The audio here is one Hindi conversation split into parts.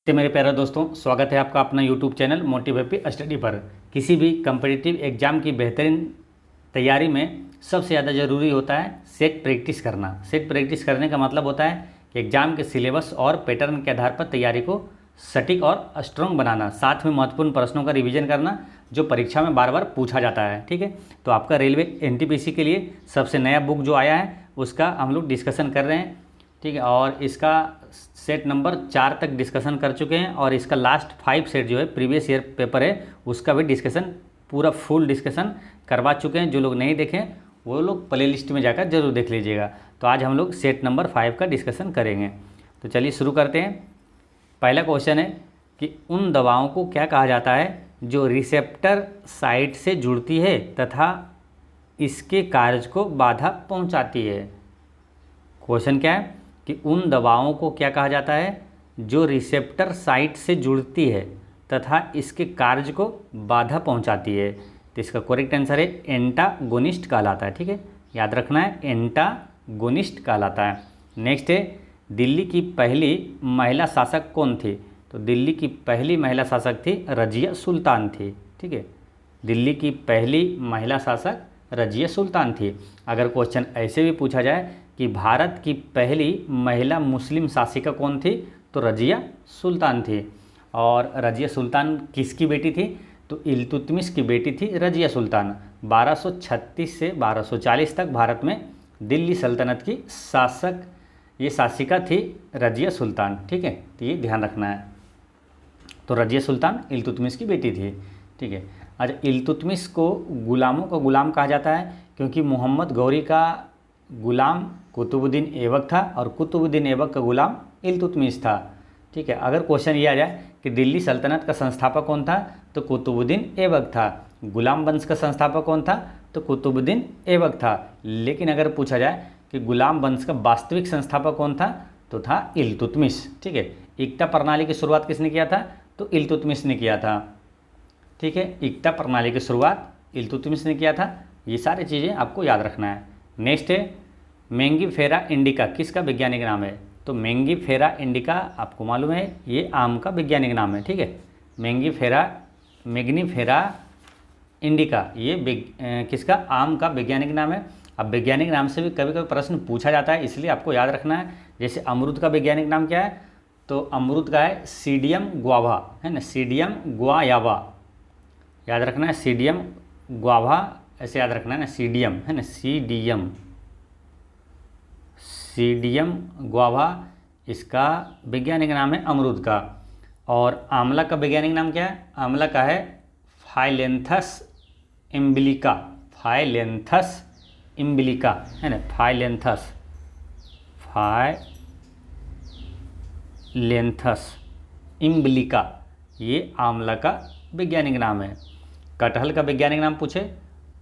तो मेरे प्यारे दोस्तों, स्वागत है आपका अपना YouTube चैनल मोटिव स्टडी पर। किसी भी कम्पिटिटिव एग्ज़ाम की बेहतरीन तैयारी में सबसे ज़्यादा ज़रूरी होता है सेट प्रैक्टिस करना। सेट प्रैक्टिस करने का मतलब होता है कि एग्ज़ाम के सिलेबस और पैटर्न के आधार पर तैयारी को सटीक और स्ट्रॉन्ग बनाना, साथ में महत्वपूर्ण प्रश्नों का रिवीजन करना जो परीक्षा में बार बार पूछा जाता है। ठीक है, तो आपका रेलवे NTPC के लिए सबसे नया बुक जो आया है उसका हम लोग डिस्कशन कर रहे हैं। ठीक है, और इसका सेट नंबर 4 तक डिस्कशन कर चुके हैं और इसका लास्ट 5 सेट जो है प्रीवियस ईयर पेपर है उसका भी डिस्कशन पूरा फुल डिस्कशन करवा चुके हैं। जो लोग नहीं देखें वो लोग प्ले लिस्ट में जाकर जरूर देख लीजिएगा। तो आज हम लोग सेट नंबर 5 का डिस्कशन करेंगे। तो चलिए शुरू करते हैं। पहला क्वेश्चन है कि उन दवाओं को क्या कहा जाता है जो रिसेप्टर साइट से जुड़ती है तथा इसके कार्य को बाधा पहुंचाती है। क्वेश्चन क्या है कि उन दवाओं को क्या कहा जाता है जो रिसेप्टर साइट से जुड़ती है तथा इसके कार्य को बाधा पहुंचाती है। तो इसका करेक्ट आंसर है एंटागोनिस्ट कहलाता है। ठीक है, याद रखना है एंटागोनिस्ट कहलाता है। नेक्स्ट है दिल्ली की पहली महिला शासक कौन थी। तो दिल्ली की पहली महिला शासक थी रजिया सुल्तान थी। ठीक है, दिल्ली की पहली महिला शासक रजिया सुल्तान थी। अगर क्वेश्चन ऐसे भी पूछा जाए कि भारत की पहली महिला मुस्लिम शासिका कौन थी, तो रजिया सुल्तान थी। और रजिया सुल्तान किसकी बेटी थी, तो इल्तुतमिश की बेटी थी रजिया सुल्तान। 1236 से 1240 तक भारत में दिल्ली सल्तनत की शासिका थी रजिया सुल्तान। ठीक है, तो ये ध्यान रखना है। तो रजिया सुल्तान इल्तुतमिश की बेटी थी। ठीक है, अच्छा, इल्तुतमिश को गुलामों का गुलाम कहा जाता है क्योंकि मोहम्मद गौरी का गुलाम कुतुबुद्दीन ऐबक था और कुतुबुद्दीन ऐबक का गुलाम इल्तुतमिश था। ठीक है, अगर क्वेश्चन ये आ जाए कि दिल्ली सल्तनत का संस्थापक कौन था, तो कुतुबुद्दीन ऐबक था। गुलाम वंश का संस्थापक कौन था, तो कुतुबुद्दीन ऐबक था। लेकिन अगर पूछा जाए कि गुलाम वंश का वास्तविक संस्थापक कौन था, तो था इल्तुतमिश। ठीक है, इक्ता प्रणाली की शुरुआत किसने किया था, तो इल्तुतमिश ने किया था। ठीक है, इक्ता प्रणाली की शुरुआत इल्तुतमिश ने किया था। ये सारी चीज़ें आपको याद रखना है। नेक्स्ट है मैंगीफेरा इंडिका किसका वैज्ञानिक नाम है। तो मैंगीफेरा इंडिका आपको मालूम है ये आम का वैज्ञानिक नाम है। ठीक है, मैग्नीफेरा इंडिका ये किसका, आम का वैज्ञानिक नाम है। अब वैज्ञानिक नाम से भी कभी कभी प्रश्न पूछा जाता है, इसलिए आपको याद रखना है। जैसे अमरूद का वैज्ञानिक नाम क्या है, तो अमरूद का है सीडियम गुआवा, है ना, सीडियम गुआयावा। याद रखना है सीडियम गुआवा, ऐसे याद रखना है ना, सीडियम है ना, सीडियम गुआवा इसका वैज्ञानिक नाम है अमरूद का। और आंवला का वैज्ञानिक नाम क्या है, आंवला का है फाइलेंथस इम्बिलिका। फाइलेंथस इम्बिलिका है ना, फाइलेंथस इम्बिलिका ये आंवला का वैज्ञानिक नाम है। कटहल का वैज्ञानिक नाम पूछे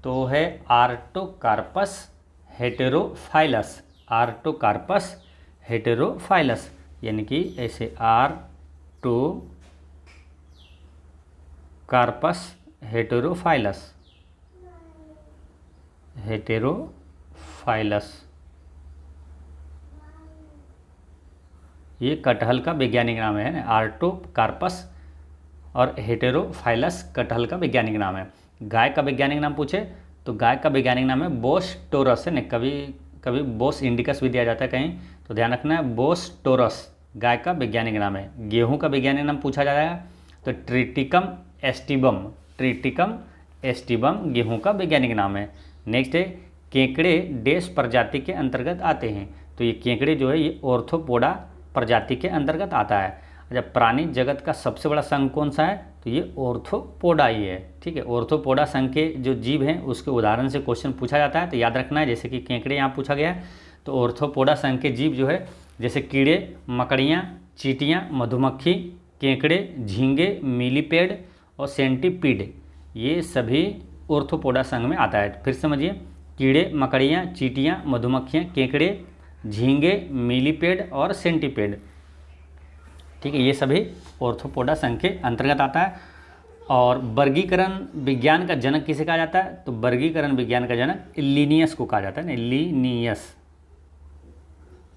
तो है आर्टोकार्पस हेटेरोफाइलस। आर्टोकार्पस हेटेरोफाइलस यानी कि ऐसे आर्टोकार्पस हेटेरोफाइलस ये कटहल का वैज्ञानिक नाम है ना, आर्टोकार्पस और हेटेरोफाइलस कटहल का वैज्ञानिक नाम है। गाय का वैज्ञानिक नाम पूछे तो गाय का वैज्ञानिक नाम है बोस टोरस, है ना, कभी कभी बोस इंडिकस भी दिया जाता है कहीं, तो ध्यान रखना है बोस टोरस गाय का वैज्ञानिक नाम है। गेहूं का वैज्ञानिक नाम पूछा जाएगा तो ट्रिटिकम एस्टिबम गेहूं का वैज्ञानिक नाम है। नेक्स्ट है केकड़े डैश प्रजाति के अंतर्गत आते हैं। तो ये केकड़े जो है ये ऑर्थोपोडा प्रजाति के अंतर्गत आता है। जब प्राणी जगत का सबसे बड़ा संघ कौन सा है, तो ये ऑर्थोपोडा ही है। ठीक है, ऑर्थोपोडा संघ के जो जीव हैं उसके उदाहरण से क्वेश्चन पूछा जाता है, तो याद रखना है। जैसे कि केकड़े यहाँ पूछा गया है, तो ऑर्थोपोडा संघ के जीव जो है जैसे कीड़े, मकड़ियाँ, चींटियाँ, मधुमक्खी, केकड़े, झींगे, मिलीपेड और सेंटीपीड, ये सभी ऑर्थोपोडा संघ में आता है। फिर समझिए, कीड़े, मकड़ियाँ, चींटियाँ, मधुमक्खियाँ, केकड़े, झींगे, मिलीपेड और सेंटीपेड। ठीक है, ये सभी ऑर्थोपोडा संघ के अंतर्गत आता है। और वर्गीकरण विज्ञान का जनक किसे कहा जाता है, तो वर्गीकरण विज्ञान का जनक लिनियस को कहा जाता है ना, लिनियस।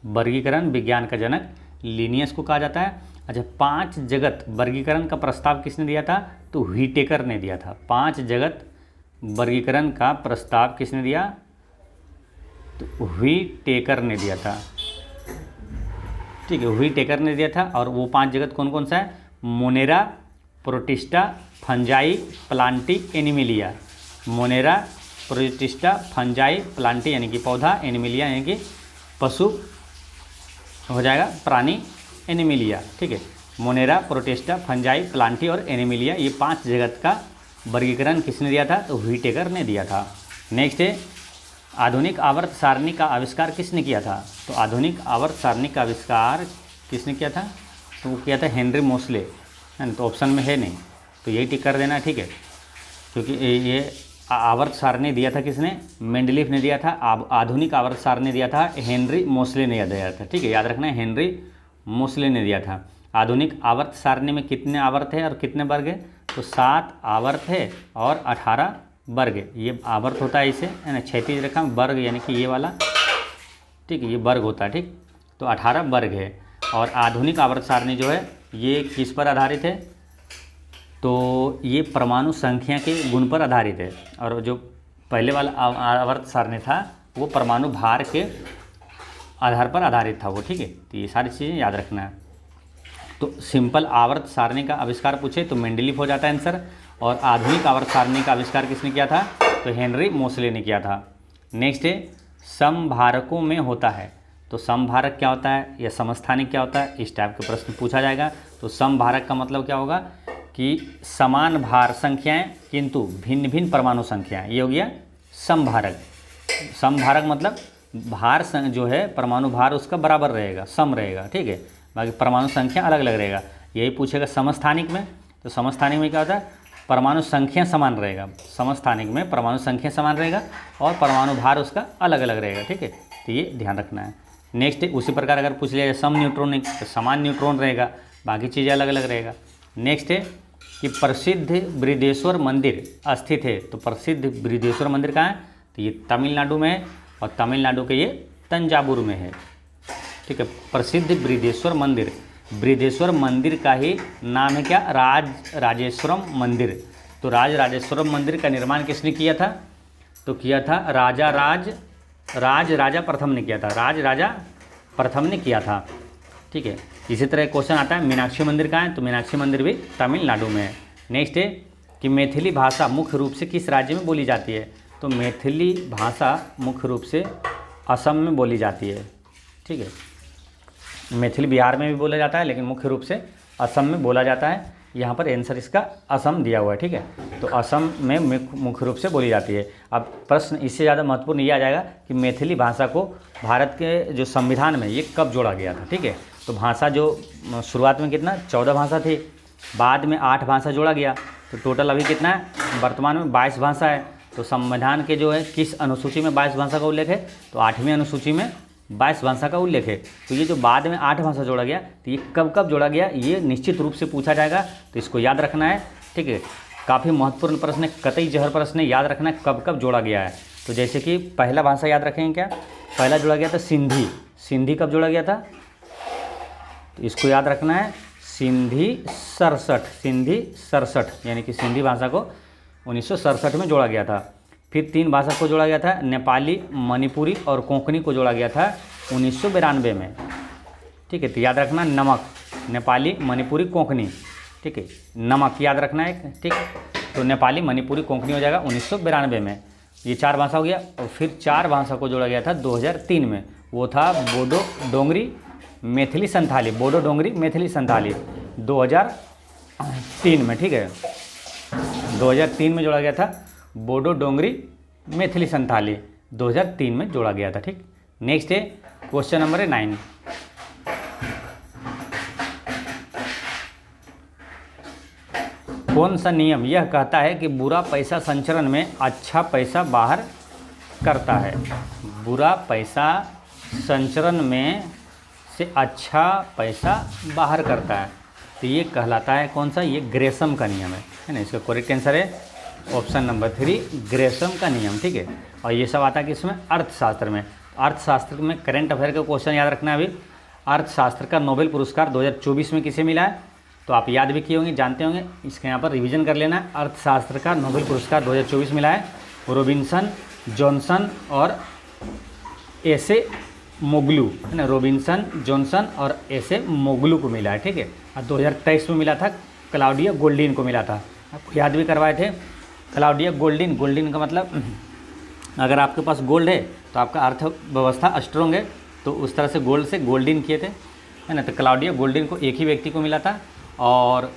वर्गीकरण विज्ञान का जनक लिनियस को कहा जाता है। अच्छा, 5 जगत वर्गीकरण का प्रस्ताव किसने दिया था? तो व्हिटेकर ने दिया था। 5 जगत वर्गीकरण का प्रस्ताव किसने दिया? तो व्हिटेकर ने दिया था। ठीक है, व्हिटेकर ने दिया था। और वो 5 जगत कौन कौन सा है? Monera, protista, fungi, Plantae, Animalia. Monera, protista, fungi, Plantae यानी कि पौधा, एनिमिलिया यानी कि पशु हो जाएगा, प्राणी, एनिमिलिया। ठीक है, मोनेरा, प्रोटिस्टा, फंजाई, प्लांटी और एनिमिलिया, ये 5 जगत का वर्गीकरण किसने दिया था? तो व्हिटेकर ने दिया था। नेक्स्ट है, आधुनिक आवर्त सारणी का आविष्कार किसने किया था? तो आधुनिक आवर्त सारणी का आविष्कार किसने किया था? तो वो किया था हेनरी मोसले, है ना। तो ऑप्शन में है नहीं, तो यही टिक कर देना। ठीक है, क्योंकि ये आवर्त सारणी दिया था किसने? मेंडलीफ ने दिया था। आधुनिक आवर्त सारणी दिया था हेनरी मोसले ने दिया था। ठीक है, याद रखना है, हेनरी मोसले ने दिया था। आधुनिक आवर्त सारणी में कितने आवर्त है और कितने वर्ग है? तो 7 आवर्त है और 18 वर्ग। ये आवर्त होता है इसे, है ना, क्षैतिज रेखा में, वर्ग यानी कि ये वाला। ठीक है, ये वर्ग होता है। ठीक, तो 18 वर्ग है। और आधुनिक आवर्त सारणी जो है ये किस पर आधारित है? तो ये परमाणु संख्या के गुण पर आधारित है। और जो पहले वाला आवर्त सारणी था वो परमाणु भार के आधार पर आधारित था वो। ठीक है, तो ये सारी चीज़ें याद रखना है। तो सिंपल आवर्त सारणी का आविष्कार पूछे तो मेंडलीफ हो जाता है आंसर। और आधुनिक आवर्त सारणी का आविष्कार किसने किया था? तो हेनरी मोसले ने किया था। नेक्स्ट है, समभारकों में होता है। तो समभारक क्या होता है या समस्थानिक क्या होता है, इस टाइप के प्रश्न पूछा जाएगा। तो समभारक का मतलब क्या होगा कि समान भार संख्याएं किंतु भिन्न भिन्न परमाणु संख्याएं, ये हो गया समभारक। समभारक मतलब भार जो है परमाणु भार उसका बराबर रहेगा, सम रहेगा। ठीक है, बाकी परमाणु संख्या अलग अलग रहेगा। यही पूछेगा समस्थानिक में। तो समस्थानिक में क्या होता है? परमाणु संख्या समान रहेगा। समस्थानिक में परमाणु संख्या समान रहेगा और परमाणु भार उसका अलग अलग रहेगा। ठीक है, तो ये ध्यान रखना है। नेक्स्ट है, उसी प्रकार अगर पूछ लिया जाए सम न्यूट्रॉनिक, तो समान न्यूट्रॉन रहेगा, बाकी चीज़ें अलग अलग रहेगा। नेक्स्ट है कि प्रसिद्ध बृहदेश्वर मंदिर स्थित है। तो प्रसिद्ध बृहदेश्वर मंदिर कहाँ है? तो ये तमिलनाडु में है और तमिलनाडु के ये तंजावुर में है। ठीक है, प्रसिद्ध बृहदेश्वर मंदिर, बृहदेश्वर मंदिर का ही नाम है क्या? राजराजेश्वरम मंदिर। तो राजराजेश्वरम मंदिर का निर्माण किसने किया था? तो किया था राजा प्रथम ने किया था। राजा प्रथम ने किया था। ठीक है, इसी तरह क्वेश्चन आता है मीनाक्षी मंदिर कहाँ है? तो मीनाक्षी मंदिर भी तमिलनाडु में है। नेक्स्ट है कि मैथिली भाषा मुख्य रूप से किस राज्य में बोली जाती है? तो मैथिली भाषा मुख्य रूप से असम में बोली जाती है। ठीक है, मैथिली बिहार में भी बोला जाता है लेकिन मुख्य रूप से असम में बोला जाता है। यहाँ पर आंसर इसका असम दिया हुआ है। ठीक है, तो असम में मुख्य रूप से बोली जाती है। अब प्रश्न इससे ज़्यादा महत्वपूर्ण ये आ जाएगा कि मैथिली भाषा को भारत के जो संविधान में ये कब जोड़ा गया था। ठीक है, तो भाषा जो शुरुआत में कितना 14 भाषा थी, बाद में 8 भाषा जोड़ा गया, तो टोटल अभी कितना है? वर्तमान में 22 भाषा है। तो संविधान के जो है किस अनुसूची में 22 भाषा का उल्लेख है? तो 8वीं अनुसूची में 22 भाषा का उल्लेख है। तो ये जो बाद में 8 भाषा जोड़ा गया, तो ये कब कब जोड़ा गया, ये निश्चित रूप से पूछा जाएगा। तो इसको याद रखना है। ठीक है, काफ़ी महत्वपूर्ण प्रश्न है, कतई जहर प्रश्न है, याद रखना है कब कब जोड़ा गया है। तो जैसे कि पहला भाषा याद रखेंगे क्या? पहला जोड़ा गया था सिंधी। सिंधी कब जोड़ा गया था? तो इसको याद रखना है, सिंधी 67 यानी कि सिंधी भाषा को 1967 में जोड़ा गया था। फिर 3 भाषा को जोड़ा गया था, नेपाली, मणिपुरी और कोंकणी को जोड़ा गया था 1992 में। ठीक है, तो याद रखना नमक, नेपाली, मणिपुरी, कोंकणी। ठीक है, नमक याद रखना है। ठीक, तो नेपाली, मणिपुरी, कोंकणी हो जाएगा 1992 में। ये 4 भाषा हो गया। और फिर 4 भाषा को जोड़ा गया था 2003 में, वो था बोडो, डोंगरी, मैथिली, संथाली। बोडो, डोंगरी, मैथिली, संथाली 2003 में। ठीक है, 2003 में जोड़ा गया था बोडो, डोंगरी, मैथिली, संथाली 2003 में जोड़ा गया था। ठीक, नेक्स्ट है क्वेश्चन नंबर 9। कौन सा नियम यह कहता है कि बुरा पैसा संचरण में अच्छा पैसा बाहर करता है? बुरा पैसा संचरण में से अच्छा पैसा बाहर करता है। तो ये कहलाता है कौन सा? ये ग्रेसम का नियम है ना। इसका करेक्ट आंसर है ऑप्शन नंबर 3, ग्रेसम का नियम। ठीक है, और ये सब आता है कि इसमें अर्थशास्त्र में। अर्थशास्त्र में करंट अफेयर का क्वेश्चन याद रखना है। अभी अर्थशास्त्र का नोबेल पुरस्कार 2024 में किसे मिला है? तो आप याद भी किए होंगे, जानते होंगे, इसके यहाँ पर रिवीजन कर लेना है। अर्थशास्त्र का नोबेल पुरस्कार 2024 मिला है रॉबिन्सन जॉनसन और एसे मोगलू, है ना। रॉबिन्सन जॉनसन और एसे मोगलू को मिला है, ठीक है। और 2023 में मिला था क्लाउडिया गोल्डिन को मिला था, आपको याद भी करवाए थे। क्लाउडिया गोल्डिन, गोल्डिन का मतलब अगर आपके पास गोल्ड है तो आपका अर्थव्यवस्था स्ट्रॉन्ग है, तो उस तरह से गोल्ड से गोल्डिन किए थे, है ना। तो क्लाउडिया गोल्डिन को एक ही व्यक्ति को मिला था और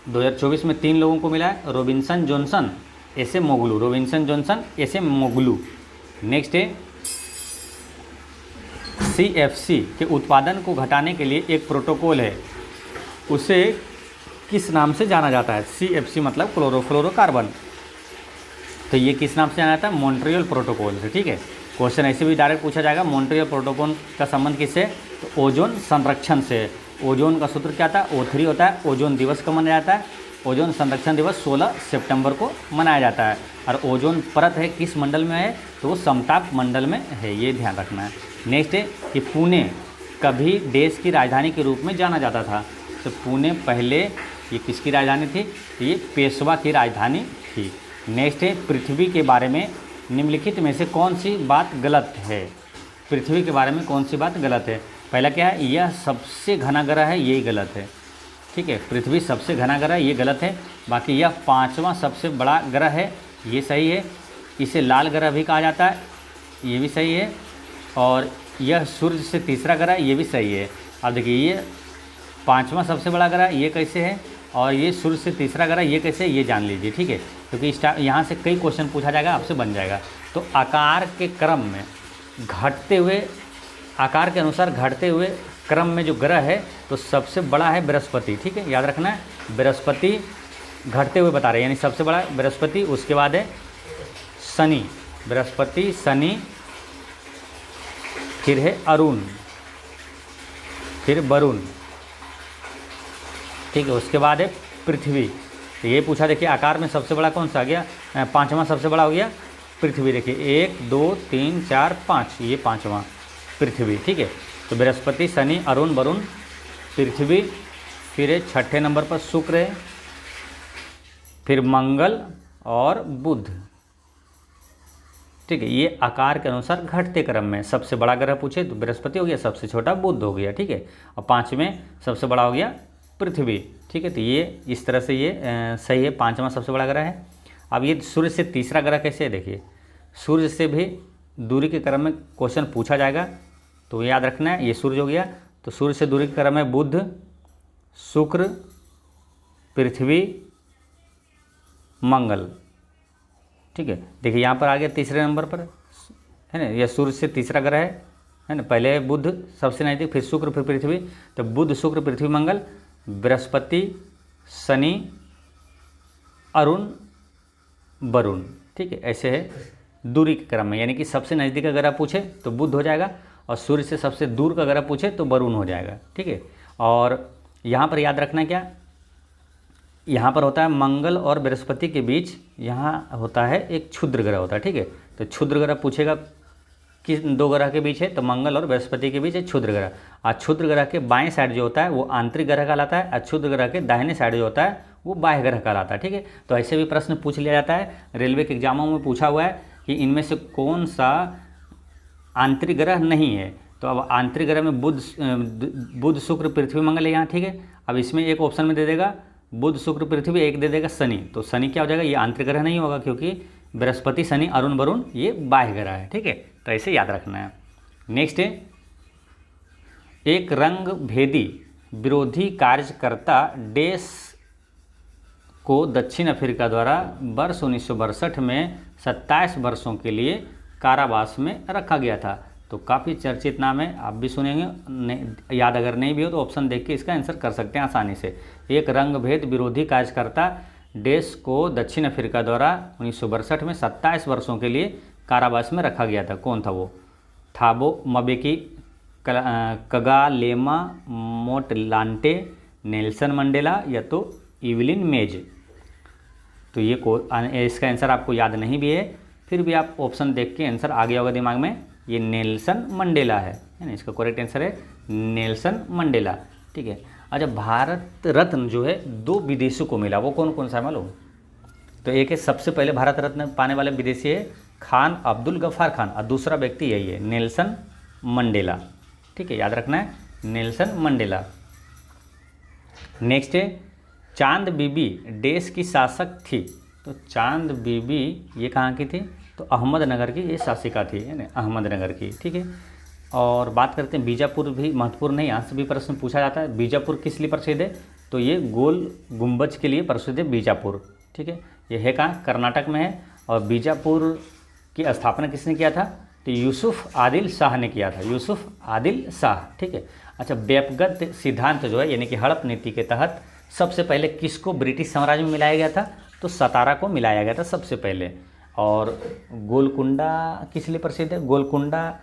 2024 में 3 लोगों को मिला है, रॉबिन्सन जॉनसन एसे मोगलू, रॉबिन्सन जॉनसन एसे मोगलू। नेक्स्ट है CFC के उत्पादन को घटाने के लिए एक प्रोटोकॉल है, उसे किस नाम से जाना जाता है? CFC मतलब क्लोरोफ्लोरोकार्बन, तो ये किस नाम से जाना जाता है? मॉन्ट्रियल प्रोटोकॉल से, ठीक है। क्वेश्चन ऐसे भी डायरेक्ट पूछा जाएगा, मॉन्ट्रियल प्रोटोकॉल का संबंध किससे? तो ओजोन संरक्षण से। ओजोन का सूत्र क्या था? O3 होता है। ओजोन दिवस कब मनाया जाता है? ओजोन संरक्षण दिवस 16 सितंबर को मनाया जाता है। और ओजोन परत है किस मंडल में है? तो वो समताप मंडल में है, ये ध्यान रखना है। नेक्स्ट है कि पुणे कभी देश की राजधानी के रूप में जाना जाता था? तो पुणे पहले ये किसकी राजधानी थी? तो ये पेशवा की राजधानी थी। नेक्स्ट है पृथ्वी के बारे में निम्नलिखित में से कौन सी बात गलत है? पृथ्वी के बारे में कौन सी बात गलत है? पहला क्या है? यह सबसे घना ग्रह है, ये गलत है, ठीक है। पृथ्वी सबसे घना ग्रह है, ये गलत है। बाकी यह 5वां सबसे बड़ा ग्रह है, ये सही है। इसे लाल ग्रह भी कहा जाता है, ये भी सही है। और यह सूर्य से तीसरा ग्रह है, ये भी सही है। अब देखिए ये 5वां सबसे बड़ा ग्रह ये कैसे है और ये सूर्य से तीसरा ग्रह ये कैसे है, ये जान लीजिए, ठीक है। क्योंकि यहाँ से कई क्वेश्चन पूछा जाएगा, आपसे बन जाएगा। तो आकार के क्रम में घटते हुए, आकार के अनुसार घटते हुए क्रम में जो ग्रह है तो सबसे बड़ा है बृहस्पति, ठीक है, याद रखना है। बृहस्पति घटते हुए बता रहे हैं, यानी सबसे बड़ा बृहस्पति, उसके बाद है शनि, बृहस्पति शनि, फिर है अरुण, फिर वरुण, ठीक है। उसके बाद है पृथ्वी। तो ये पूछा, देखिए आकार में सबसे बड़ा कौन सा आ गया? 5वां सबसे बड़ा हो गया पृथ्वी। देखिए 1 2 3 4 5, ये 5वां पृथ्वी, ठीक है। तो बृहस्पति शनि अरुण वरुण पृथ्वी, फिर है 6ठे नंबर पर शुक्र है, फिर मंगल और बुध, ठीक है। ये आकार के अनुसार घटते क्रम में सबसे बड़ा ग्रह पूछे तो बृहस्पति हो गया, सबसे छोटा बुध हो गया, ठीक है। और 5वें सबसे बड़ा हो गया पृथ्वी, ठीक है। तो ये इस तरह से ये सही है, 5वां सबसे बड़ा ग्रह है। अब ये सूर्य से तीसरा ग्रह कैसे है? देखिए सूर्य से भी दूरी के क्रम में क्वेश्चन पूछा जाएगा, तो याद रखना है। ये सूर्य हो गया, तो सूर्य से दूरी के क्रम में बुध, शुक्र, पृथ्वी, मंगल, ठीक है। देखिए यहाँ पर आ गया तीसरे नंबर पर, है ना। यह सूर्य से तीसरा ग्रह है ना। पहले बुध सबसे नज़दीक, फिर शुक्र, फिर पृथ्वी। तो बुध शुक्र पृथ्वी मंगल, बृहस्पति शनि अरुण वरुण, ठीक है। ऐसे है दूरी के क्रम में, यानी कि सबसे नज़दीक का ग्रह पूछे तो बुध हो जाएगा और सूर्य से सबसे दूर का ग्रह पूछे तो वरुण हो जाएगा, ठीक है। और यहाँ पर याद रखना क्या, यहाँ पर होता है मंगल और बृहस्पति के बीच यहाँ होता है एक क्षुद्र ग्रह होता है, ठीक है। तो क्षुद्र ग्रह पूछेगा किस 2 ग्रह के बीच है, तो मंगल और बृहस्पति के बीच है क्षुद्र ग्रह। और क्षुद्र ग्रह के बाएं साइड जो होता है वो आंतरिक ग्रह कहलाता है, और क्षुद्र ग्रह के दाहिने साइड जो होता है वो बाह्य ग्रह कहलाता है, ठीक है। तो ऐसे भी प्रश्न पूछ लिया जाता है, रेलवे के एग्जामों में पूछा हुआ है कि इनमें से कौन सा आंतरिक ग्रह नहीं है। तो अब आंतरिक ग्रह में बुध शुक्र पृथ्वी मंगल है यहाँ, ठीक है। अब इसमें एक ऑप्शन में दे देगा बुध शुक्र पृथ्वी, एक दे देगा शनि, तो शनि क्या हो जाएगा? ये आंतरिक ग्रह नहीं होगा, क्योंकि बृहस्पति शनि अरुण वरुण ये बाह्य ग्रह है, ठीक है। तो ऐसे याद रखना है। नेक्स्ट है एक रंग भेदी विरोधी कार्यकर्ता डेस को दक्षिण अफ्रीका द्वारा वर्ष 1962 में 27 वर्षों के लिए कारावास में रखा गया था। तो काफ़ी चर्चित नाम है, आप भी सुनेंगे, याद अगर नहीं भी हो तो ऑप्शन देख के इसका आंसर कर सकते हैं आसानी से। एक रंग भेद विरोधी कार्यकर्ता डेस को दक्षिण अफ्रीका द्वारा 1962 में 27 वर्षों के लिए कारावास में रखा गया था। कौन था वो? थाबो म्बेकी, कगालेमा मोटलांटे, नेल्सन मंडेला या तो इवलिन मेज। तो ये इसका आंसर आपको याद नहीं भी है, फिर भी आप ऑप्शन देख के आंसर आ गया होगा दिमाग में, ये नेल्सन मंडेला है ना। इसका करेक्ट आंसर है नेल्सन मंडेला। ठीक है। अच्छा, भारत रत्न जो है 2 विदेशियों को मिला, वो कौन कौन सा है मालूम? तो एक है, सबसे पहले भारत रत्न पाने वाले विदेशी है खान अब्दुल गफ्फार खान, और दूसरा व्यक्ति यही है नेल्सन मंडेला। ठीक है, याद रखना है नेल्सन मंडेला। नेक्स्ट है, चांद बीबी देश की शासक थी। तो चांद बीबी ये कहाँ की थी? तो अहमदनगर की ये शासिका थी, है ना, अहमदनगर की। ठीक है। और बात करते हैं बीजापुर, भी महत्वपूर्ण है, यहाँ से भी प्रश्न पूछा जाता है। बीजापुर किस लिए प्रसिद्ध है? तो ये गोल गुंबज के लिए प्रसिद्ध है बीजापुर। ठीक है। ये है कहाँ? कर्नाटक में है। और बीजापुर की स्थापना किसने किया था? तो यूसुफ आदिल शाह ने किया था, यूसुफ आदिल शाह। ठीक है। अच्छा, व्यक्तिगत सिद्धांत जो है यानी कि हड़प नीति के तहत सबसे पहले किसको ब्रिटिश साम्राज्य में मिलाया गया था? तो सतारा को मिलाया गया था सबसे पहले। और गोलकुंडा किस लिए प्रसिद्ध है? गोलकुंडा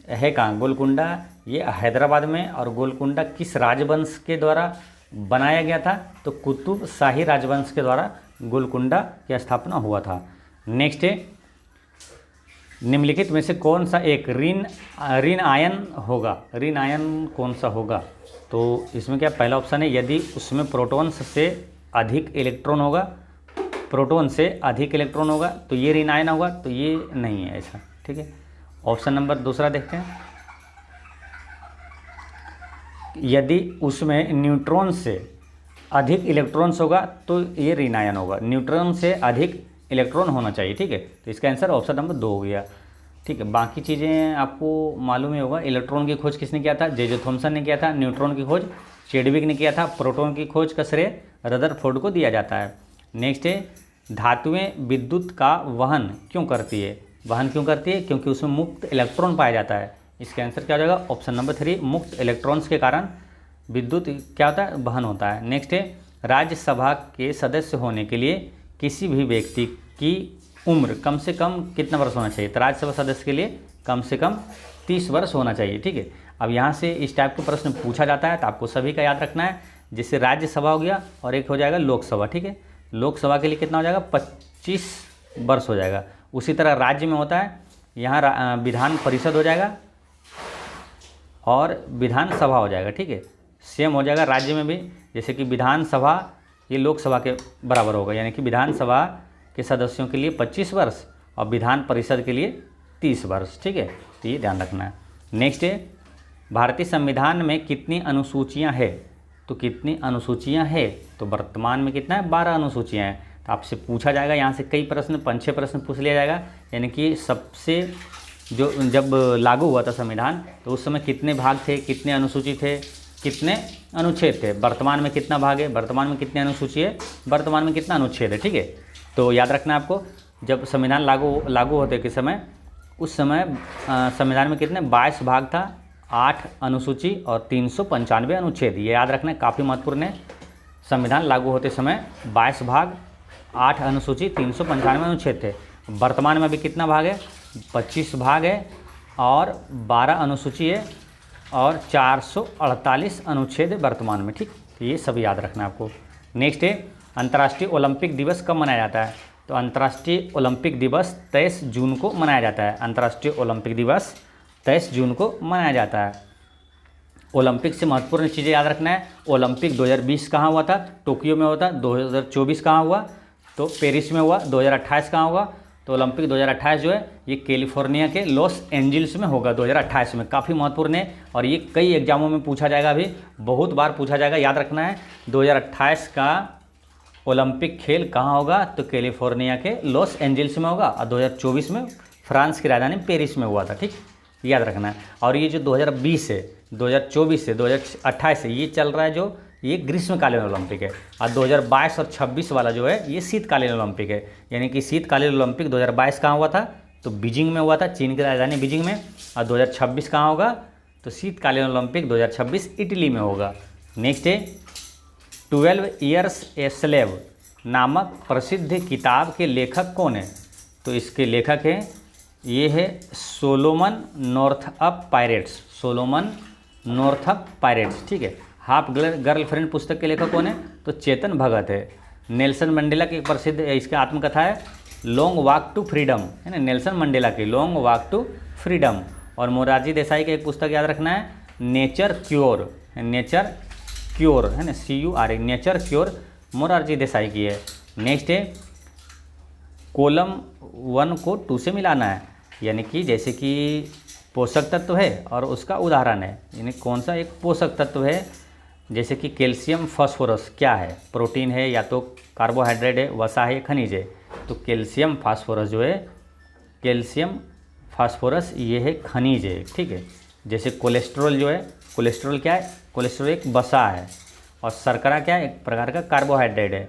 है कहाँ? गोलकुंडा ये हैदराबाद में। और गोलकुंडा किस राजवंश के द्वारा बनाया गया था? तो कुतुब शाही राजवंश के द्वारा गोलकुंडा की स्थापना हुआ था। नेक्स्ट है, निम्नलिखित में से कौन सा एक ऋण आयन होगा? ऋण आयन कौन सा होगा? तो इसमें क्या पहला ऑप्शन है, यदि उसमें प्रोटॉन से अधिक इलेक्ट्रॉन होगा, प्रोटॉन से अधिक इलेक्ट्रॉन होगा तो ये ऋण आयन होगा। तो ये नहीं है ऐसा। ठीक है। ऑप्शन नंबर दूसरा देखते हैं, यदि उसमें न्यूट्रॉन से अधिक इलेक्ट्रॉन्स होगा तो ये ऋण आयन होगा। न्यूट्रॉन से अधिक इलेक्ट्रॉन होना चाहिए। ठीक है। तो इसका आंसर ऑप्शन नंबर 2 हो गया। ठीक है। बाकी चीज़ें आपको मालूम ही होगा। इलेक्ट्रॉन की खोज किसने किया था? जे थॉमसन ने किया था। न्यूट्रॉन की खोज चेडविक ने किया था। प्रोटॉन की खोज का श्रेय रदरफोर्ड को दिया जाता है। नेक्स्ट है, धातुएं विद्युत का वहन क्यों करती है? वहन क्यों करती है? क्योंकि उसमें मुक्त इलेक्ट्रॉन पाया जाता है। इसका आंसर क्या हो जाएगा? ऑप्शन नंबर 3, मुक्त इलेक्ट्रॉन्स के कारण विद्युत क्या होता है? वहन होता है। नेक्स्ट है, राज्यसभा के सदस्य होने के लिए किसी भी व्यक्ति की उम्र कम से कम कितना वर्ष होना चाहिए? तो राज्यसभा सदस्य के लिए कम से कम 30 वर्ष होना चाहिए। ठीक है। अब यहाँ से इस टाइप का प्रश्न पूछा जाता है तो आपको सभी का याद रखना है। जैसे राज्यसभा हो गया और एक हो जाएगा लोकसभा। ठीक है। लोकसभा के लिए कितना हो जाएगा? 25 वर्ष हो जाएगा। उसी तरह राज्य में होता है, यहाँ विधान परिषद हो जाएगा और विधानसभा हो जाएगा। ठीक है। सेम हो जाएगा राज्य में भी, जैसे कि विधानसभा ये लोकसभा के बराबर होगा, यानी कि विधानसभा के सदस्यों के लिए 25 वर्ष और विधान परिषद के लिए 30 वर्ष। ठीक है। तो ये ध्यान रखना है। नेक्स्ट है, भारतीय संविधान में कितनी अनुसूचियां हैं? तो कितनी अनुसूचियां हैं? तो वर्तमान में कितना है? 12 अनुसूचियां हैं। तो आपसे पूछा जाएगा यहाँ से कई प्रश्न, 5-6 प्रश्न पूछ लिया जाएगा। यानी कि सबसे जो जब लागू हुआ था संविधान तो उस समय कितने भाग थे, कितने अनुसूची थे, कितने अनुच्छेद थे, वर्तमान में कितना भाग है, वर्तमान में कितनी अनुसूची है, वर्तमान में कितना अनुच्छेद है। ठीक है। तो याद रखना आपको, जब संविधान लागू होते के समय उस समय संविधान में कितने 22 भाग था, 8 अनुसूची और 395 अनुच्छेद। ये याद रखना काफ़ी महत्वपूर्ण है। संविधान लागू होते समय 22 भाग, 8 अनुसूची, 395 अनुच्छेद थे। वर्तमान में अभी कितना भाग है? 25 भाग है और 12 अनुसूची है और 448 अनुच्छेद है वर्तमान में। ठीक, तो ये सब याद रखना है आपको। नेक्स्ट है, अंतर्राष्ट्रीय ओलंपिक दिवस कब मनाया जाता है? तो अंतर्राष्ट्रीय ओलंपिक दिवस 23 जून को मनाया जाता है। अंतर्राष्ट्रीय ओलंपिक दिवस 23 जून को मनाया जाता है। ओलंपिक से महत्वपूर्ण चीज़ें याद रखना है। ओलंपिक 2020 कहाँ हुआ था? टोक्यो में हुआ था। 2024 कहाँ हुआ? तो पेरिस में हुआ। 2028 कहाँ हुआ? तो ओलंपिक 2028 जो है ये कैलिफोर्निया के लॉस एंजल्स में होगा 2028 में। काफ़ी महत्वपूर्ण है और ये कई एग्जामों में पूछा जाएगा, अभी बहुत बार पूछा जाएगा। याद रखना है 2028 का ओलंपिक खेल कहाँ होगा? तो कैलिफोर्निया के लॉस एंजल्स में होगा। और 2024 में फ्रांस की राजधानी पेरिस में हुआ था। ठीक, याद रखना है। और ये जो 2020 है, 2024 से 2028 से ये चल रहा है जो ये ग्रीष्मकालीन ओलंपिक है। और 2022 और 26 वाला जो है ये शीतकालीन ओलंपिक है। यानी कि शीतकालीन ओलंपिक 2022 कहाँ हुआ था? तो बीजिंग में हुआ था, चीन की राजधानी बीजिंग में। और 2026 कहाँ होगा? तो शीतकालीन ओलंपिक 2026 इटली में होगा। नेक्स्ट है, 12 ईयर्स ए स्लेव नामक प्रसिद्ध किताब के लेखक कौन है? तो इसके लेखक हैं, ये है Solomon Northup pirates. Solomon Northup pirates. ठीक है। हाफ गर्लफ्रेंड पुस्तक के लेखक कौन है? तो चेतन भगत है। नेल्सन मंडेला की प्रसिद्ध इसका आत्मकथा है लॉन्ग वॉक टू फ्रीडम, है ना, नेल्सन मंडेला की लॉन्ग वॉक टू फ्रीडम। और मोरारजी देसाई का एक पुस्तक याद रखना है, नेचर क्योर, नेचर क्योर है ना, CURE, nature cure Morarji Desai की है। नेक्स्ट है कॉलम 1 को 2 से मिलाना है, यानी कि जैसे कि पोषक तत्व है और उसका उदाहरण है, यानी कौन सा एक पोषक तत्व है, जैसे कि कैल्शियम फास्फोरस क्या है, प्रोटीन है या तो कार्बोहाइड्रेट है, वसा है, खनिज है। तो कैल्शियम फास्फोरस जो है, कैल्शियम फास्फोरस ये है खनिज है, ठीक है। जैसे कोलेस्ट्रॉल जो है, कोलेस्ट्रॉल क्या है, कोलेस्ट्रॉल एक वसा है, और शर्करा क्या है, एक प्रकार का कार्बोहाइड्रेट है।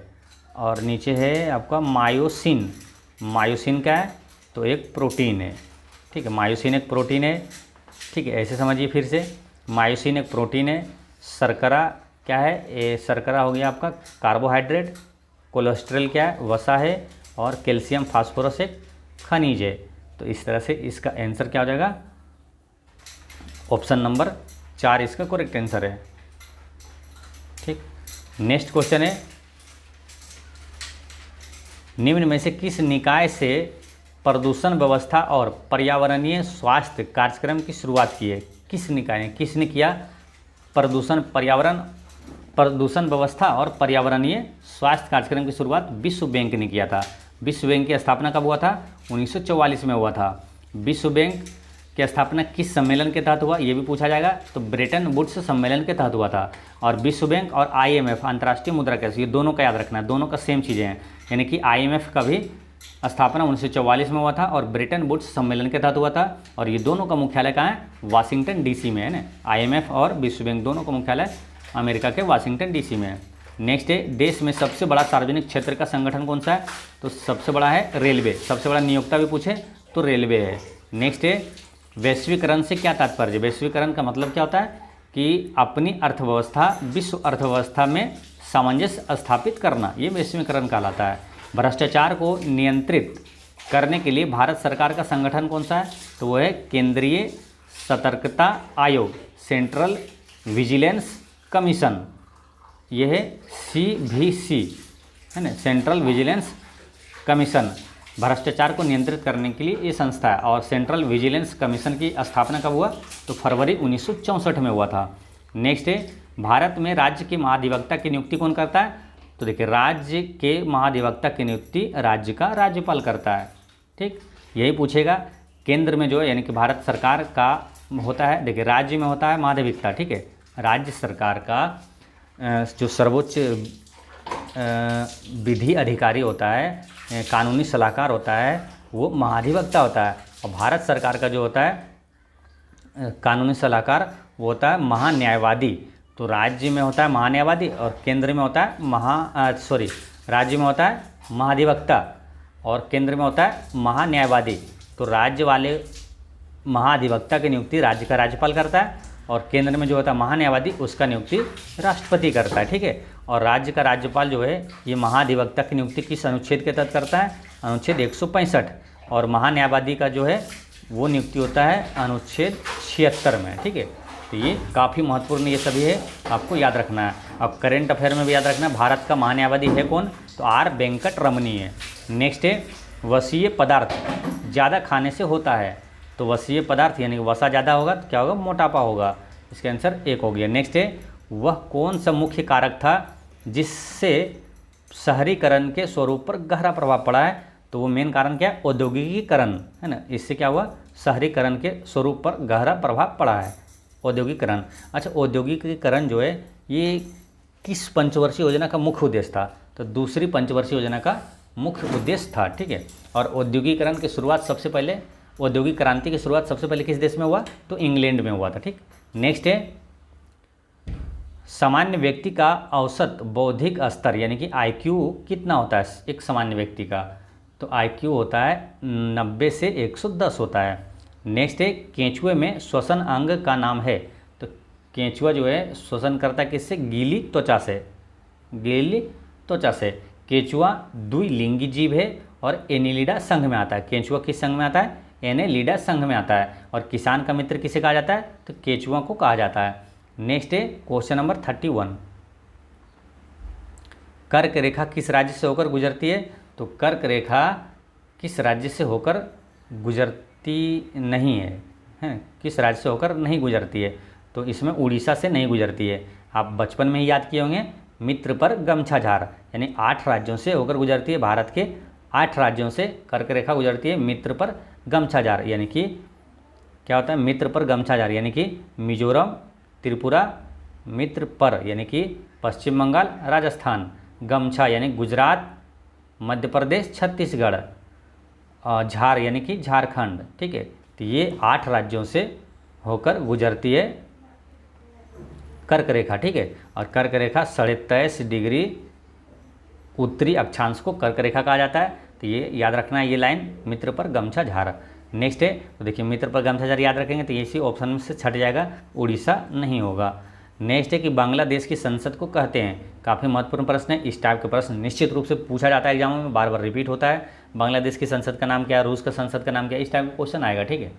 और नीचे है आपका मायोसिन, मायोसिन क्या है, तो एक प्रोटीन है, ठीक है। मायोसिन एक प्रोटीन है, ठीक है, ऐसे समझिए फिर से, मायोसिन एक प्रोटीन है, शर्करा क्या है, ये शर्करा हो गया आपका कार्बोहाइड्रेट, कोलेस्ट्रॉल क्या है, वसा है, और कैल्शियम फास्फोरस एक खनिज है। तो इस तरह से इसका आंसर क्या हो जाएगा, ऑप्शन नंबर 4 इसका करेक्ट आंसर है, ठीक। नेक्स्ट क्वेश्चन है, निम्न में से किस निकाय से प्रदूषण व्यवस्था और पर्यावरणीय स्वास्थ्य कार्यक्रम की शुरुआत की है? किस निकाय ने, किसने किया प्रदूषण व्यवस्था और पर्यावरणीय स्वास्थ्य कार्यक्रम की शुरुआत? विश्व बैंक ने किया था। विश्व बैंक की स्थापना कब हुआ था? 1944 में हुआ था। विश्व बैंक की स्थापना किस सम्मेलन के तहत हुआ, ये भी पूछा जाएगा। तो ब्रेटन वुड्स सम्मेलन के तहत हुआ था। और विश्व बैंक और IMF अंतर्राष्ट्रीय मुद्रा कोष, ये दोनों का याद रखना है, दोनों का सेम चीज़ें हैं। यानी कि IMF का भी स्थापना 1944 में हुआ था और ब्रेटन वुड्स सम्मेलन के तहत हुआ था। और ये दोनों का मुख्यालय कहाँ है? वाशिंगटन DC में है ना। IMF और विश्व बैंक दोनों का मुख्यालय अमेरिका के वाशिंगटन DC में है। नेक्स्ट है, देश में सबसे बड़ा सार्वजनिक क्षेत्र का संगठन कौन सा है? तो सबसे बड़ा है रेलवे। सबसे बड़ा नियोक्ता भी पूछे तो रेलवे है। नेक्स्ट है, वैश्वीकरण से क्या तात्पर्य? वैश्वीकरण का मतलब क्या होता है कि अपनी अर्थव्यवस्था विश्व अर्थव्यवस्था में सामंजस्य स्थापित करना, ये वैश्वीकरण कहलाता है। भ्रष्टाचार को नियंत्रित करने के लिए भारत सरकार का संगठन कौन सा है? तो वो है केंद्रीय सतर्कता आयोग, सेंट्रल विजिलेंस कमीशन, ये है CVC है ना, सेंट्रल विजिलेंस कमीशन। भ्रष्टाचार को नियंत्रित करने के लिए ये संस्था है। और सेंट्रल विजिलेंस कमीशन की स्थापना कब हुआ? तो फरवरी 1964 में हुआ था। नेक्स्ट है, भारत में राज्य के महाधिवक्ता की नियुक्ति कौन करता है? तो देखिए, राज्य के महाधिवक्ता की नियुक्ति राज्य का राज्यपाल करता है, ठीक। यही पूछेगा केंद्र में जो है, यानी कि भारत सरकार का होता है, देखिए राज्य में होता है महाधिवक्ता, ठीक है। राज्य सरकार का जो सर्वोच्च विधि अधिकारी होता है, कानूनी सलाहकार होता है, वो महाधिवक्ता होता है। और भारत सरकार का जो होता है कानूनी सलाहकार, वो होता है महान्यायवादी। तो राज्य में होता है महान्यायवादी और केंद्र में होता है राज्य में होता है महाधिवक्ता और केंद्र में होता है महान्यायवादी। तो राज्य वाले महाधिवक्ता की नियुक्ति राज्य का राज्यपाल करता है और केंद्र में जो होता है महान्यायवादी, उसका नियुक्ति राष्ट्रपति करता है, ठीक है। और राज्य का राज्यपाल जो है, ये महाधिवक्ता की नियुक्ति किस अनुच्छेद के तहत करता है? अनुच्छेद 165। और महान्यायवादी का जो है वो नियुक्ति होता है अनुच्छेद 76 में, ठीक है। तो ये काफ़ी महत्वपूर्ण ये सभी है, आपको याद रखना है। अब करेंट अफेयर में भी याद रखना है, भारत का महान्यायवादी है कौन? तो R वेंकट रमनी है। नेक्स्ट है, वसीय पदार्थ ज़्यादा खाने से होता है। तो वसीय पदार्थ यानी वसा ज़्यादा होगा तो क्या होगा? मोटापा होगा। इसका आंसर 1 हो गया। नेक्स्ट है, वह कौन सा मुख्य कारक था जिससे शहरीकरण के स्वरूप पर गहरा प्रभाव पड़ा है? तो वो मेन कारण क्या है? औद्योगिकीकरण है ना। इससे क्या हुआ? शहरीकरण के स्वरूप पर गहरा प्रभाव पड़ा है, औद्योगिकीकरण। अच्छा, औद्योगिकीकरण जो है ये किस पंचवर्षीय योजना का मुख्य उद्देश्य था? तो दूसरी पंचवर्षीय योजना का मुख्य उद्देश्य था, ठीक है। और औद्योगिकीकरण की शुरुआत सबसे पहले, औद्योगिक क्रांति की शुरुआत सबसे पहले किस देश में हुआ? तो इंग्लैंड में हुआ था, ठीक। नेक्स्ट है, सामान्य व्यक्ति का औसत बौद्धिक स्तर यानी कि IQ कितना होता है एक सामान्य व्यक्ति का? तो IQ होता है 90 से 110 होता है। नेक्स्ट है, केंचुए में श्वसन अंग का नाम है। तो केंचुआ जो है श्वसन करता है किससे? गीली त्वचा से, गीली त्वचा से। केंचुआ द्विलिंगी जीव है और एनिलिडा संघ में आता है। केंचुआ किस संघ में आता है? एनेलिडा संघ में आता है। और किसान का मित्र किसे कहा जाता है? तो केंचुआ को कहा जाता है। नेक्स्ट है क्वेश्चन नंबर 31, कर्क रेखा किस राज्य से होकर गुजरती है? तो कर्क रेखा किस राज्य से होकर गुजरती नहीं है, है, किस राज्य से होकर नहीं गुजरती है, तो इसमें उड़ीसा से नहीं गुजरती है। आप बचपन में ही याद किए होंगे, मित्र पर गमछा झार, यानी 8 राज्यों से होकर गुजरती है, भारत के 8 राज्यों से कर्क रेखा गुजरती है मित्र पर गमछा झार, यानी कि क्या होता है मित्र पर गमछा झार, यानी कि मिजोरम, त्रिपुरा, मित्र पर यानी कि पश्चिम बंगाल, राजस्थान, गमछा यानी गुजरात, मध्य प्रदेश, छत्तीसगढ़, झार यानी कि झारखंड। ठीक है, तो ये 8 राज्यों से होकर गुजरती है कर्क रेखा। ठीक है, और कर्क रेखा 23.5 डिग्री उत्तरी अक्षांश को कर्क रेखा कहा जाता है। तो ये याद रखना है, ये लाइन मित्र पर गमछा झार। नेक्स्ट है, तो देखिए मित्र पर गमछा झार याद रखेंगे तो ये इसी ऑप्शन में से छट जाएगा, उड़ीसा नहीं होगा। नेक्स्ट है कि बांग्लादेश की संसद को कहते हैं, काफ़ी महत्वपूर्ण प्रश्न है। इस टाइप के प्रश्न निश्चित रूप से पूछा जाता है एग्जामों में, बार बार रिपीट होता है। बांग्लादेश की संसद का नाम क्या है, रूस का संसद का नाम क्या है, इस टाइप का क्वेश्चन आएगा। ठीक है,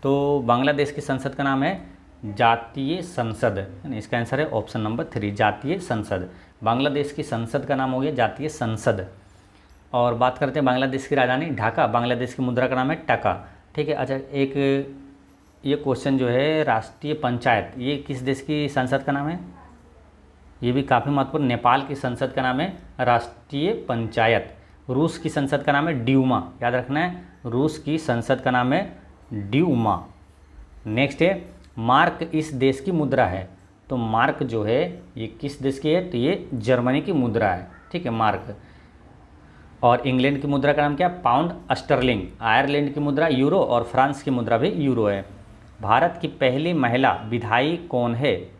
तो बांग्लादेश की संसद का नाम है जातीय संसद, है ना, इसका आंसर है ऑप्शन नंबर 3, जातीय संसद। बांग्लादेश की संसद का नाम हो गया जातीय संसद। और बात करते हैं बांग्लादेश की राजधानी ढाका, बांग्लादेश की मुद्रा का नाम है टका। ठीक है, अच्छा एक ये क्वेश्चन जो है राष्ट्रीय पंचायत, ये किस देश की संसद का नाम है, ये भी काफ़ी महत्वपूर्ण, नेपाल की संसद का नाम है राष्ट्रीय पंचायत। रूस की संसद का नाम है ड्यूमा, याद रखना है, रूस की संसद का नाम है ड्यूमा। नेक्स्ट है मार्क इस देश की मुद्रा है, तो मार्क जो है ये किस देश की है, तो ये जर्मनी की मुद्रा है। ठीक है, मार्क। और इंग्लैंड की मुद्रा का नाम क्या, पाउंड स्टर्लिंग। आयरलैंड की मुद्रा यूरो और फ्रांस की मुद्रा भी यूरो है। भारत की पहली महिला विधायी कौन है,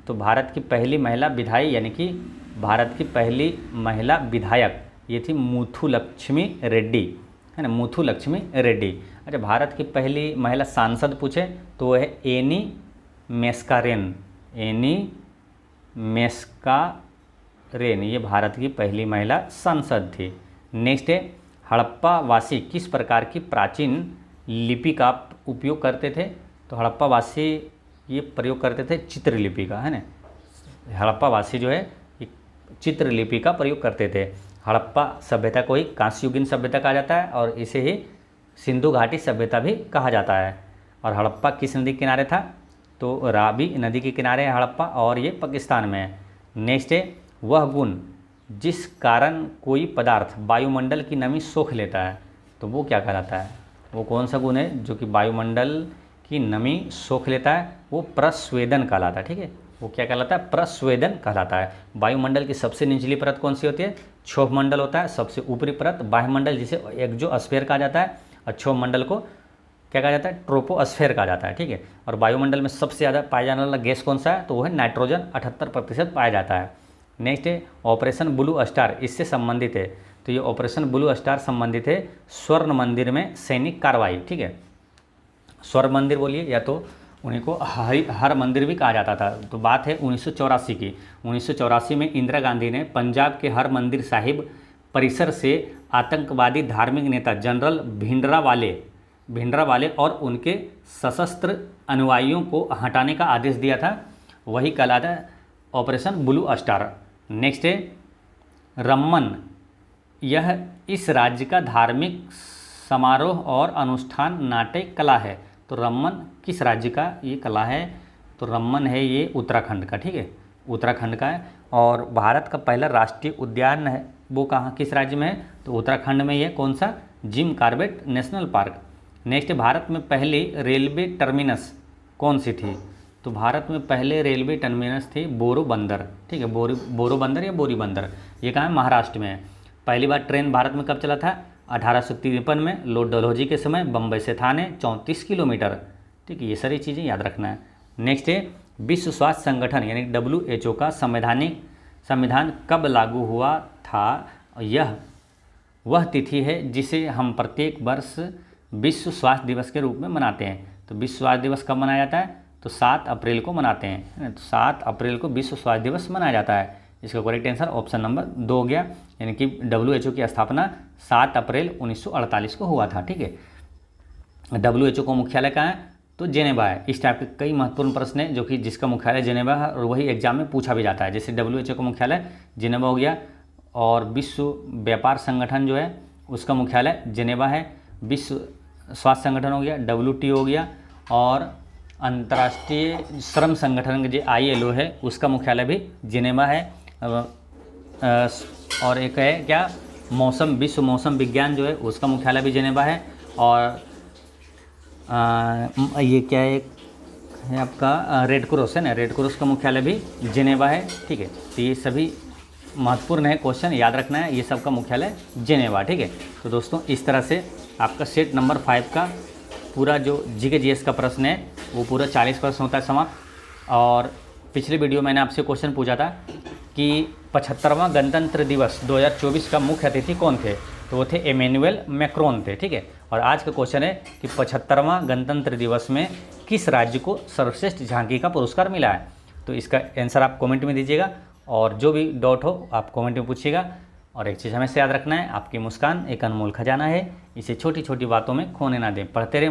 तो भारत की पहली महिला विधायी यानी कि भारत की पहली महिला विधायक ये थी मुथुलक्ष्मी रेड्डी, है ना, मुथुलक्ष्मी रेड्डी। अच्छा, भारत की पहली महिला सांसद पूछे तो वो है एनी मेस्कारेन, एनी मेस्कारेन, ये भारत की पहली महिला सांसद थी। नेक्स्ट है हड़प्पा वासी किस प्रकार की प्राचीन लिपि का उपयोग करते थे, तो हड़प्पा वासी ये प्रयोग करते थे चित्रलिपि का, है ना, हड़प्पा वासी जो है ये चित्रलिपि का प्रयोग करते थे। हड़प्पा सभ्यता को ही कांस्ययुगीन सभ्यता कहा जाता है और इसे ही सिंधु घाटी सभ्यता भी कहा जाता है। और हड़प्पा किस नदी के किनारे था, तो रावी नदी के किनारे है हड़प्पा और ये पाकिस्तान में है। नेक्स्ट है वह गुण जिस कारण कोई पदार्थ वायुमंडल की नमी सोख लेता है, तो वो क्या कहलाता है, वो कौन सा गुण है जो कि वायुमंडल की नमी सोख लेता है, वो प्रस्वेदन कहलाता है। ठीक है, वो क्या कहलाता है, प्रस्वेदन कहलाता है। वायुमंडल की सबसे निचली परत कौन सी होती है, क्षोभ मंडल होता है। सबसे ऊपरी परत वायुमंडल जिसे एक्सोस्फीयर कहा जाता है, और क्षोभ मंडल को क्या कहा जाता है, ट्रोपोस्फीयर कहा जाता है। ठीक है, और वायुमंडल में सबसे ज़्यादा पाया जाने वाला गैस कौन सा है, तो वो है नाइट्रोजन, 78% पाया जाता है। नेक्स्ट है ऑपरेशन ब्लू स्टार, इससे संबंधित है, तो ये ऑपरेशन ब्लू स्टार संबंधित है स्वर्ण मंदिर में सैनिक कार्रवाई। ठीक है, स्वर्ण मंदिर बोलिए या तो उन्हीं को हर मंदिर भी कहा जाता था। तो बात है 1984 की। 1984 में इंदिरा गांधी ने पंजाब के हर मंदिर साहिब परिसर से आतंकवादी धार्मिक नेता जनरल भिंडरावाले और उनके सशस्त्र अनुयायियों को हटाने का आदेश दिया था, वही कहलाता है ऑपरेशन ब्लू स्टार। नेक्स्ट है रम्मन, यह इस राज्य का धार्मिक समारोह और अनुष्ठान नाट्य कला है, तो रम्मन किस राज्य का ये कला है, तो रम्मन है ये उत्तराखंड का। ठीक है, उत्तराखंड का है। और भारत का पहला राष्ट्रीय उद्यान है वो कहाँ किस राज्य में है, तो उत्तराखंड में ये कौन सा, Jim Corbett national park. Next Bharat में पहली रेलवे टर्मिनस कौन सी थी, तो भारत में पहले रेलवे टर्मिनस थी बोरोबंदर। ठीक है, बोरोबंदर या बोरीबंदर, ये कहाँ है, महाराष्ट्र में है। पहली बार ट्रेन भारत में कब चला था, 1853 में लॉर्ड डलहौजी के समय, बम्बई से थाने 34 किलोमीटर। ठीक है, ये सारी चीज़ें याद रखना है। नेक्स्ट है विश्व स्वास्थ्य संगठन यानी WHO का संविधान कब लागू हुआ था, यह वह तिथि है जिसे हम प्रत्येक वर्ष विश्व स्वास्थ्य दिवस के रूप में मनाते हैं। तो विश्व स्वास्थ्य दिवस कब मनाया जाता है, तो 7 अप्रैल को मनाते हैं। तो 7 अप्रैल को विश्व स्वास्थ्य दिवस मनाया जाता है। इसका करेक्ट आंसर ऑप्शन नंबर 2 हो गया, यानी कि WHO की स्थापना 7 अप्रैल 1948 को हुआ था। ठीक है, WHO का मुख्यालय कहाँ है, तो जेनेवा है। इस टाइप के कई महत्वपूर्ण प्रश्न हैं जो कि जिसका मुख्यालय जेनेवा है और वही एग्जाम में पूछा भी जाता है। जैसे WHO का मुख्यालय जेनेवा हो गया, और विश्व व्यापार संगठन जो है उसका मुख्यालय जेनेवा है। विश्व स्वास्थ्य संगठन हो गया, WTO हो गया, और अंतर्राष्ट्रीय श्रम संगठन जो ILO है उसका मुख्यालय भी जिनेवा है। और एक है क्या, विश्व मौसम विज्ञान जो है उसका मुख्यालय भी जिनेवा है। और ये क्या है आपका रेड क्रॉस है ना, रेड क्रॉस का मुख्यालय भी जिनेवा है। ठीक है, तो ये सभी महत्वपूर्ण है, क्वेश्चन याद रखना है, ये सब का मुख्यालय जिनेवा। ठीक है, तो दोस्तों इस तरह से आपका सेट नंबर 5 का पूरा जो GK GS का प्रश्न है वो पूरा 40 प्रश्न होता है समाप्त। और पिछले वीडियो मैंने आपसे क्वेश्चन पूछा था कि 75वां गणतंत्र दिवस 2024 का मुख्य अतिथि कौन थे, तो वो थे इमैनुअल मैक्रोन थे। ठीक है, और आज का क्वेश्चन है कि 75वां गणतंत्र दिवस में किस राज्य को सर्वश्रेष्ठ झांकी का पुरस्कार मिला है। तो इसका आंसर आप कमेंट में दीजिएगा, और जो भी डाउट हो आप कमेंट में पूछिएगा। और एक चीज़ हमें से याद रखना है, आपकी मुस्कान एक अनमोल खजाना है, इसे छोटी छोटी बातों में खोने ना दें। पढ़ते रहें।